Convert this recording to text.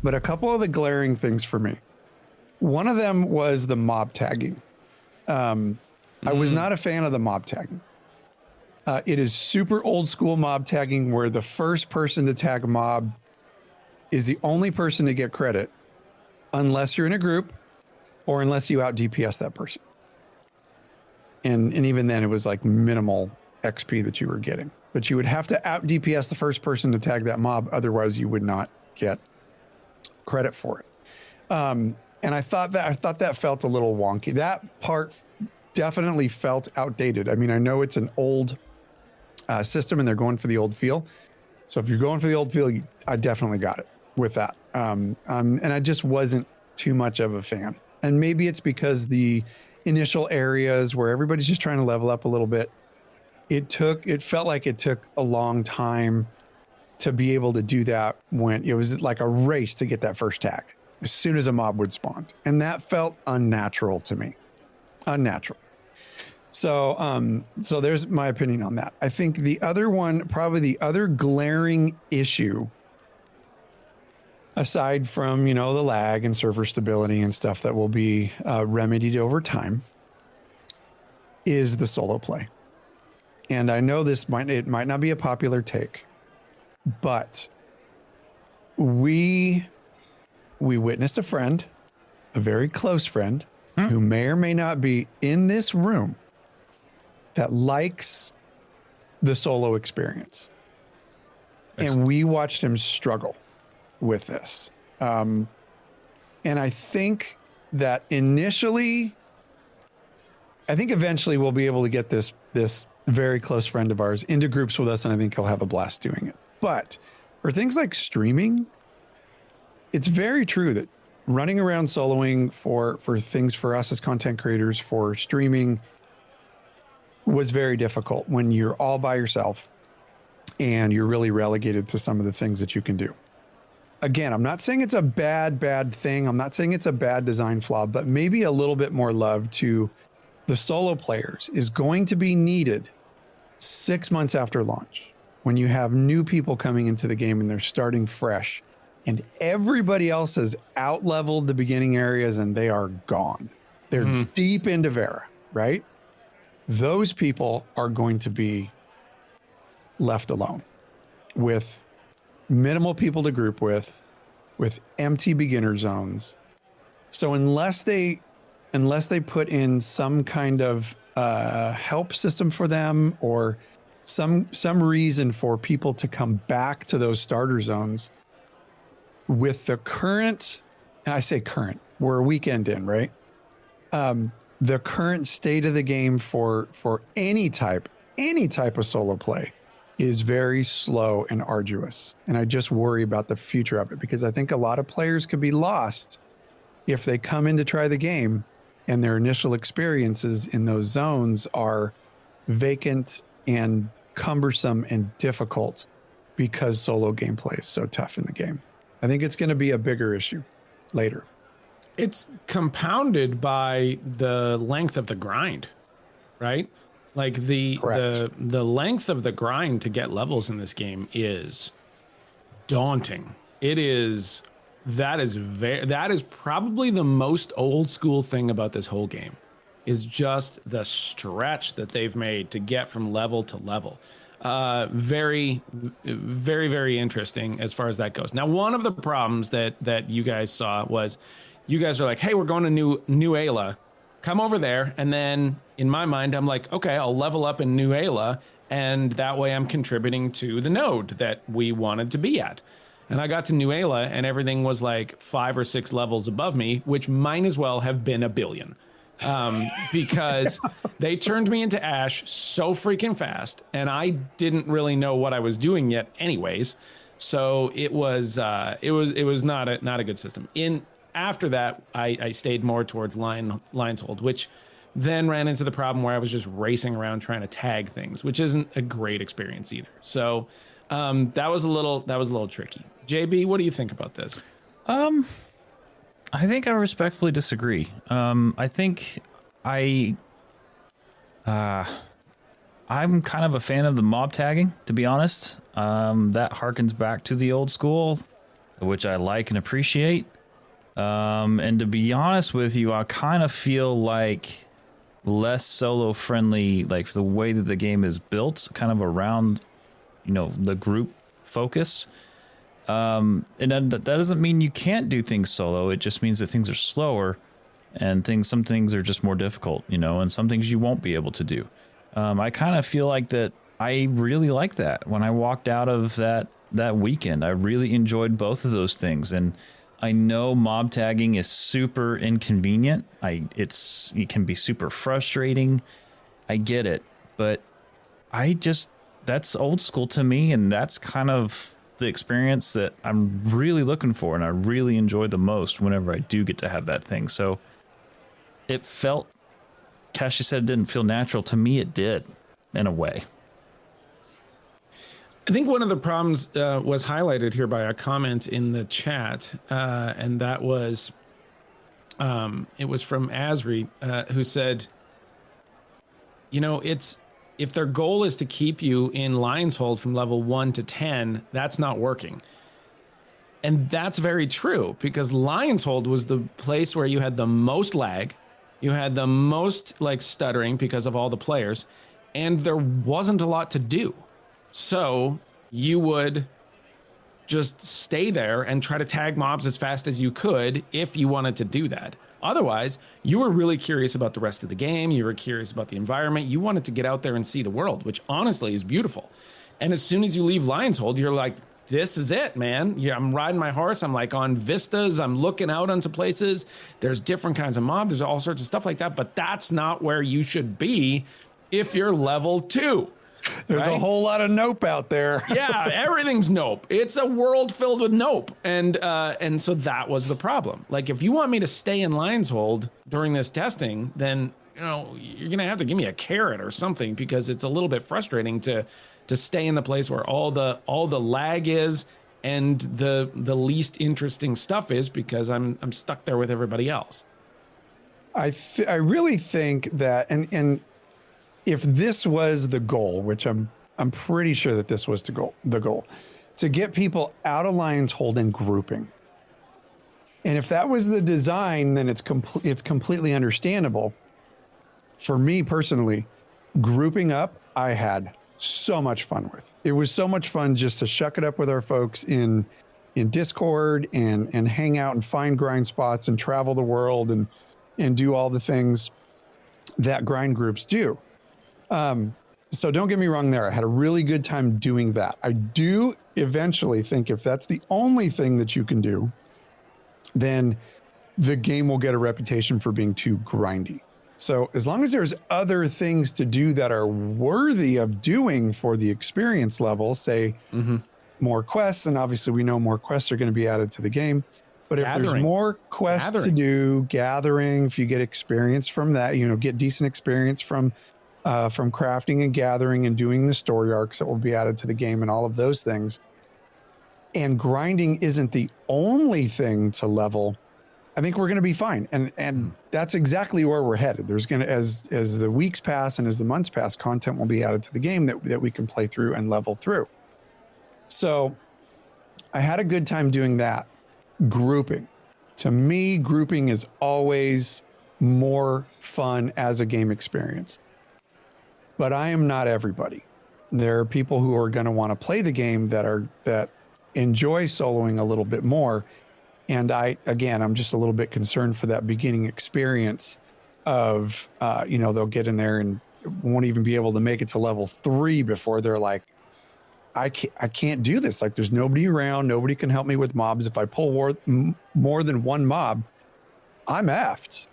But a couple of the glaring things for me. One of them was the mob tagging. I was not a fan of the mob tagging. It is super old school mob tagging where the first person to tag a mob is the only person to get credit unless you're in a group or unless you out DPS that person. And even then it was like minimal XP that you were getting, but you would have to out DPS the first person to tag that mob. Otherwise you would not get credit for it. And I thought that felt a little wonky. That part definitely felt outdated. I mean, I know it's an old system and they're going for the old feel. So if you're going for the old feel, I definitely got it with that. And I just wasn't too much of a fan. And maybe it's because the initial areas where everybody's just trying to level up a little bit, it felt like it took a long time to be able to do that when it was like a race to get that first tag as soon as a mob would spawn. And that felt unnatural to me. Unnatural. So, so there's my opinion on that. I think the other one, probably the other glaring issue, aside from, the lag and server stability and stuff that will be remedied over time, is the solo play. And I know it might not be a popular take, but we witnessed a friend, a very close friend, who may or may not be in this room, that likes the solo experience. Excellent. And we watched him struggle with this. And I think that eventually we'll be able to get this very close friend of ours into groups with us, and I think he'll have a blast doing it. But for things like streaming, it's very true that running around soloing for things for us as content creators for streaming was very difficult when you're all by yourself and you're really relegated to some of the things that you can do. Again, I'm not saying it's a bad thing. I'm not saying it's a bad design flaw, but maybe a little bit more love to the solo players is going to be needed 6 months after launch, when you have new people coming into the game and they're starting fresh and everybody else has out-leveled the beginning areas and they are gone. They're deep into Vera, right? Those people are going to be left alone with minimal people to group with empty beginner zones. So unless they put in some kind of help system for them or some reason for people to come back to those starter zones with the current, and I say current, we're a weekend in, right? The current state of the game for any type of solo play is very slow and arduous. And I just worry about the future of it because I think a lot of players could be lost if they come in to try the game and their initial experiences in those zones are vacant and cumbersome and difficult because solo gameplay is so tough in the game. I think it's going to be a bigger issue later. It's compounded by the length of the grind, right? Like the length of the grind to get levels in this game is daunting. That is probably the most old school thing about this whole game is just the stretch that they've made to get from level to level. Very, very, very interesting as far as that goes. Now, one of the problems that you guys saw was you guys are like, hey, we're going to New Ayla. Come over there. And then in my mind, I'm like, okay, I'll level up in New Ayla. And that way I'm contributing to the node that we wanted to be at. And I got to New Ayla and everything was like 5 or 6 levels above me, which might as well have been a billion. Because they turned me into Ash so freaking fast and I didn't really know what I was doing yet anyways. So it was not a good system. After that, I stayed more towards Lion's Hold, which then ran into the problem where I was just racing around trying to tag things, which isn't a great experience either. So that was a little tricky. JB, what do you think about this? I think I respectfully disagree. I think I'm kind of a fan of the mob tagging, to be honest. That harkens back to the old school. which I like and appreciate. And to be honest with you, I kind of feel like less solo friendly, like the way that the game is built, kind of around, the group focus. And that doesn't mean you can't do things solo. It just means that things are slower and some things are just more difficult, and some things you won't be able to do. I kind of feel like that. I really like that. When I walked out of that weekend, I really enjoyed both of those things. And I know mob tagging is super inconvenient. It can be super frustrating. I get it, but that's old school to me, and that's kind of the experience that I'm really looking for, and I really enjoy the most whenever I do get to have that thing. So it felt, Cashy said it didn't feel natural. To me, it did, in a way. I think one of the problems was highlighted here by a comment in the chat, and that was, it was from Asri, who said, if their goal is to keep you in Lion's Hold from level 1 to 10, that's not working. And that's very true, because Lion's Hold was the place where you had the most lag, you had the most stuttering because of all the players, and there wasn't a lot to do. So you would just stay there and try to tag mobs as fast as you could if you wanted to do that. Otherwise, you were really curious about the rest of the game. You were curious about the environment. You wanted to get out there and see the world, which honestly is beautiful. And as soon as you leave Lion's Hold, you're like, this is it, man. Yeah, I'm riding my horse. I'm on vistas. I'm looking out onto places. There's different kinds of mobs. There's all sorts of stuff like that. But that's not where you should be if you're level 2. There's a whole lot of nope out there. Yeah, everything's nope. It's a world filled with nope. And so that was the problem. If you want me to stay in Lion's Hold during this testing, then you're gonna have to give me a carrot or something, because it's a little bit frustrating to stay in the place where all the lag is and the least interesting stuff is, because I'm stuck there with everybody else. I really think that, and if this was the goal, which I'm pretty sure that this was the goal, to get people out of Lion's Hold and grouping. And if that was the design, then it's completely understandable. For me personally, grouping up, I had so much fun with. It was so much fun just to shuck it up with our folks in Discord and hang out and find grind spots and travel the world and do all the things that grind groups do. So don't get me wrong there. I had a really good time doing that. I do eventually think if that's the only thing that you can do, then the game will get a reputation for being too grindy. So as long as there's other things to do that are worthy of doing for the experience level, say more quests, and obviously we know more quests are going to be added to the game. But if there's more quests to do, gathering, if you get experience from that, get decent experience from crafting and gathering and doing the story arcs that will be added to the game and all of those things. And grinding isn't the only thing to level. I think we're going to be fine. And that's exactly where we're headed. There's going to, as the weeks pass and as the months pass, content will be added to the game that we can play through and level through. So I had a good time doing that. Grouping. To me, grouping is always more fun as a game experience. But I am not everybody. There are people who are going to want to play the game that enjoy soloing a little bit more. And I'm just a little bit concerned for that beginning experience of, they'll get in there and won't even be able to make it to level 3 before they're like, I can't do this. There's nobody around. Nobody can help me with mobs. If I pull more than one mob, I'm effed,